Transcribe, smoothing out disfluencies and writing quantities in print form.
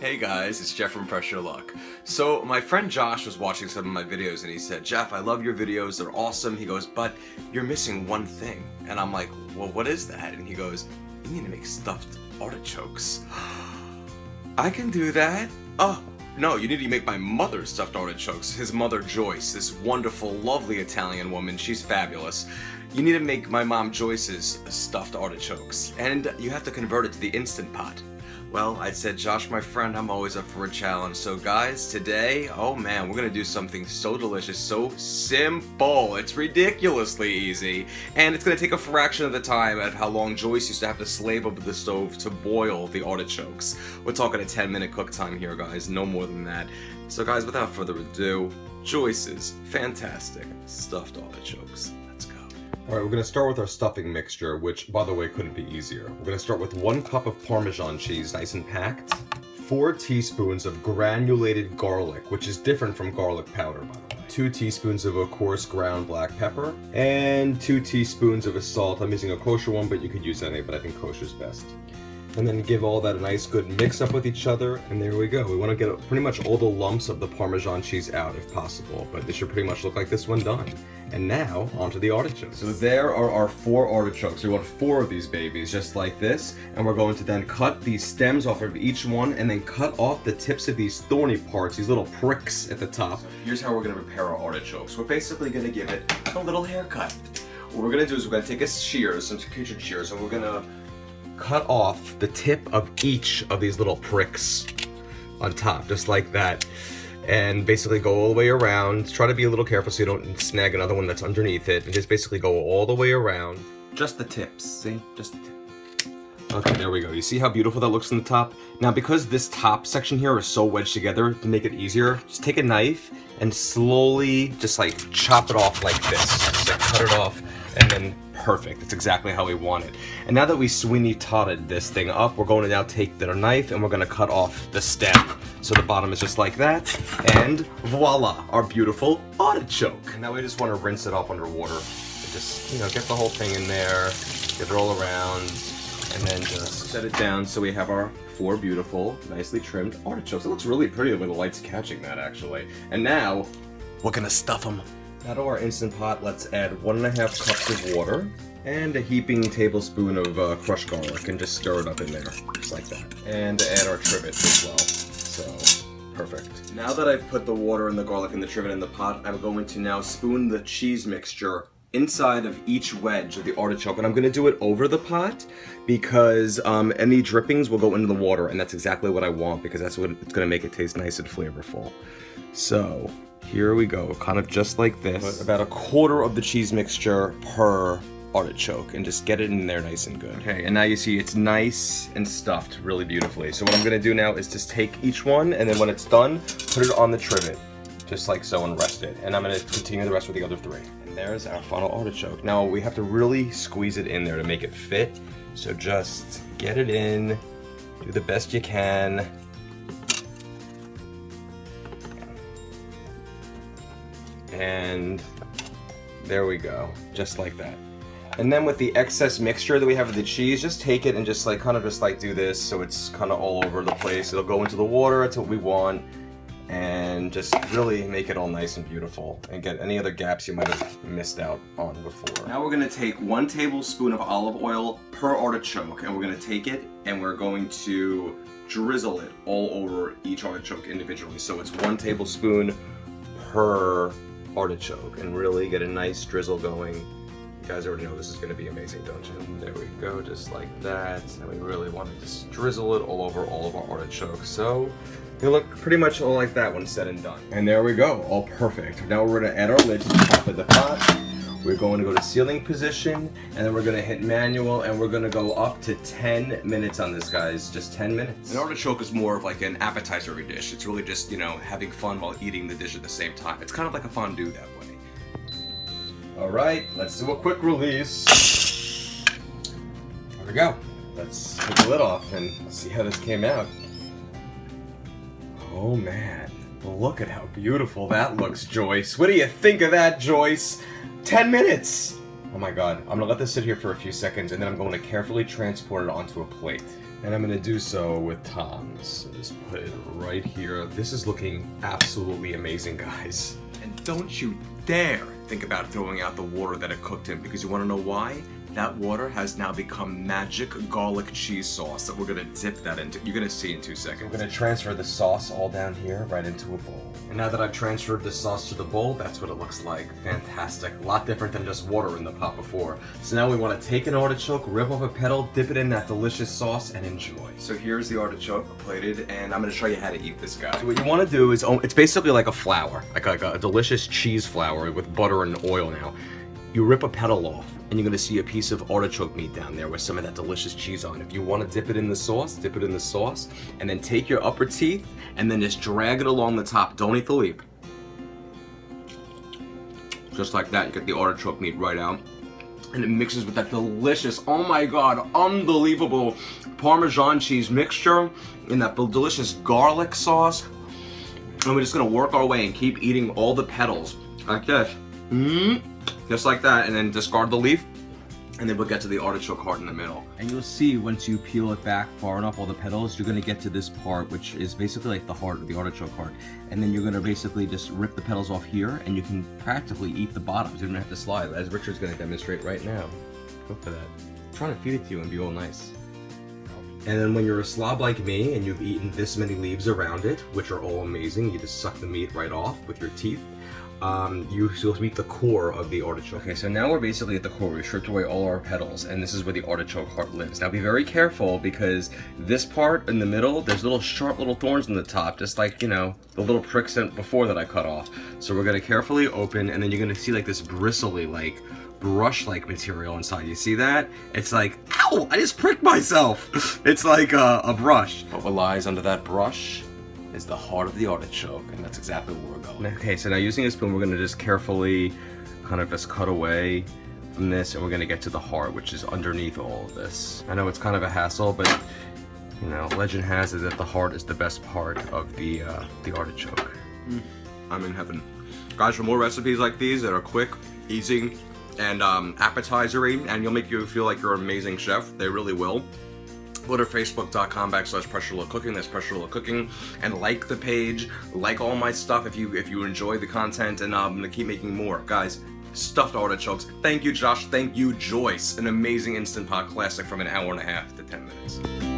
Hey guys, it's Jeff from Press Your Luck. So my friend Josh was watching some of my videos and he said, Jeff, I love your videos, they're awesome. He goes, but you're missing one thing. And I'm like, well, what is that? And he goes, you need to make stuffed artichokes. I can do that. Oh, no, you need to make my mother's stuffed artichokes. His mother, Joyce, this wonderful, lovely Italian woman. She's fabulous. You need to make my mom, Joyce's stuffed artichokes. And you have to convert it to the Instant Pot. Well, I said, Josh, my friend, I'm always up for a challenge. So guys, today, oh man, we're gonna do something so delicious, so simple. It's ridiculously easy. And it's gonna take a fraction of the time of how long Joyce used to have to slave over the stove to boil the artichokes. We're talking a 10-minute cook time here, guys, no more than that. So guys, without further ado, Joyce's fantastic stuffed artichokes. Alright, we're going to start with our stuffing mixture, which, by the way, couldn't be easier. We're going to start with 1 cup of Parmesan cheese, nice and packed, 4 teaspoons of granulated garlic, which is different from garlic powder, by the way, 2 teaspoons of a coarse ground black pepper, and 2 teaspoons of a salt. I'm using a kosher one, but you could use any, but I think kosher is best. And then give all that a nice good mix up with each other, and there we go. We want to get pretty much all the lumps of the Parmesan cheese out if possible, but this should pretty much look like this one done. And now, onto the artichokes. So there are our 4 artichokes. We want 4 of these babies, just like this, and we're going to then cut these stems off of each one, and then cut off the tips of these thorny parts, these little pricks at the top. So here's how we're going to prepare our artichokes. We're basically going to give it a little haircut. What we're going to do is we're going to take a shears, some kitchen shears, and we're going to cut off the tip of each of these little pricks on top, just like that, and basically go all the way around. Try to be a little careful so you don't snag another one that's underneath it, and just basically go all the way around. Just the tips, see? Just the tip. Okay, there we go. You see how beautiful that looks on the top? Now, because this top section here is so wedged together, to make it easier, just take a knife and slowly just like chop it off like this. Just like cut it off, and then perfect. That's exactly how we want it. And now that we Sweeney Todded this thing up, we're going to now take the knife and we're going to cut off the stem. So the bottom is just like that, and voila, our beautiful artichoke. And now we just want to rinse it off under water. And just, you know, get the whole thing in there, get it all around, and then just set it down so we have our 4 beautiful, nicely trimmed artichokes. It looks really pretty with the light's catching that, actually. And now, we're going to stuff them. Now to our Instant Pot, let's add 1.5 cups of water and a heaping tablespoon of crushed garlic, and just stir it up in there, just like that. And add our trivet as well. So, perfect. Now that I've put the water and the garlic and the trivet in the pot, I'm going to now spoon the cheese mixture inside of each wedge of the artichoke, and I'm going to do it over the pot because any drippings will go into the water, and that's exactly what I want because that's what it's going to make it taste nice and flavorful. So here we go, kind of just like this. Put about 1/4 of the cheese mixture per artichoke and just get it in there nice and good. Okay, and now you see it's nice and stuffed really beautifully. So what I'm gonna do now is just take each one, and then when it's done, put it on the trivet, just like so, and rest it. And I'm gonna continue the rest with the other 3. And there's our final artichoke. Now we have to really squeeze it in there to make it fit. So just get it in, do the best you can. And there we go, just like that. And then with the excess mixture that we have of the cheese, just take it and just like kind of just like do this so it's kind of all over the place. It'll go into the water, that's what we want, and just really make it all nice and beautiful and get any other gaps you might have missed out on before. Now we're going to take 1 tablespoon of olive oil per artichoke, and we're going to take it and we're going to drizzle it all over each artichoke individually. So it's 1 tablespoon per artichoke, and really get a nice drizzle going. You guys already know this is going to be amazing, don't you? And there we go, just like that. And we really want to just drizzle it all over all of our artichokes. So they look pretty much all like that when said and done. And there we go, all perfect. Now we're going to add our lid to the top of the pot. We're going to go to sealing position, and then we're going to hit manual, and we're going to go up to 10 minutes on this, guys. Just 10 minutes. An artichoke is more of like an appetizer dish. It's really just, you know, having fun while eating the dish at the same time. It's kind of like a fondue that way. All right, let's do a quick release. There we go. Let's take the lid off and see how this came out. Oh man, look at how beautiful that looks, Joyce. What do you think of that, Joyce? 10 minutes! Oh my god, I'm gonna let this sit here for a few seconds and then I'm going to carefully transport it onto a plate. And I'm gonna do so with tongs. So just put it right here. This is looking absolutely amazing, guys. And don't you dare think about throwing out the water that it cooked in, because you want to know why? That water has now become magic garlic cheese sauce that we're gonna dip that into. You're gonna see in 2 seconds. I'm gonna transfer the sauce all down here right into a bowl. And now that I've transferred the sauce to the bowl, that's what it looks like. Fantastic. A lot different than just water in the pot before. So now we want to take an artichoke, rip off a petal, dip it in that delicious sauce, and enjoy. So here's the artichoke plated, and I'm gonna show you how to eat this guy. So what you want to do is, it's basically like a flour, like a delicious cheese flour with butter and oil now. You rip a petal off, and you're gonna see a piece of artichoke meat down there with some of that delicious cheese on. If you want to dip it in the sauce, dip it in the sauce, and then take your upper teeth and then just drag it along the top. Don't eat the leaf. Just like that, you get the artichoke meat right out. And it mixes with that delicious, oh my god, unbelievable Parmesan cheese mixture and that delicious garlic sauce. And we're just gonna work our way and keep eating all the petals like this. Just like that, and then discard the leaf, and then we'll get to the artichoke heart in the middle. And you'll see once you peel it back far enough, all the petals, you're gonna get to this part, which is basically like the heart of the artichoke heart. And then you're gonna basically just rip the petals off here, and you can practically eat the bottoms. You don't have to slide, as Richard's gonna demonstrate right now. Go for that. I'm trying to feed it to you and be all nice. And then when you're a slob like me, and you've eaten this many leaves around it, which are all amazing, you just suck the meat right off with your teeth. You'll eat the core of the artichoke. Okay, so now we're basically at the core. We stripped away all our petals, and this is where the artichoke heart lives. Now be very careful, because this part in the middle, there's little sharp little thorns in the top, just like, you know, the little pricks before that I cut off. So we're gonna carefully open, and then you're gonna see like this bristly, like brush-like material inside. You see that? It's like, ow! I just pricked myself! It's like a brush. But what lies under that brush is the heart of the artichoke, and that's exactly where we're going. Okay, so now using a spoon, we're gonna just carefully kind of just cut away from this, and we're gonna get to the heart, which is underneath all of this. I know it's kind of a hassle, but you know, legend has it that the heart is the best part of the artichoke. I'm in heaven. Guys, for more recipes like these that are quick, easy, and appetizer-y, and you'll make you feel like you're an amazing chef, they really will. Go to facebook.com/PressureLookCooking, that's Pressure Look Cooking, and like the page, like all my stuff if you enjoy the content, and I'm gonna keep making more. Guys, stuffed artichokes. Thank you, Josh. Thank you, Joyce. An amazing Instant Pot classic from an hour and a half to 10 minutes.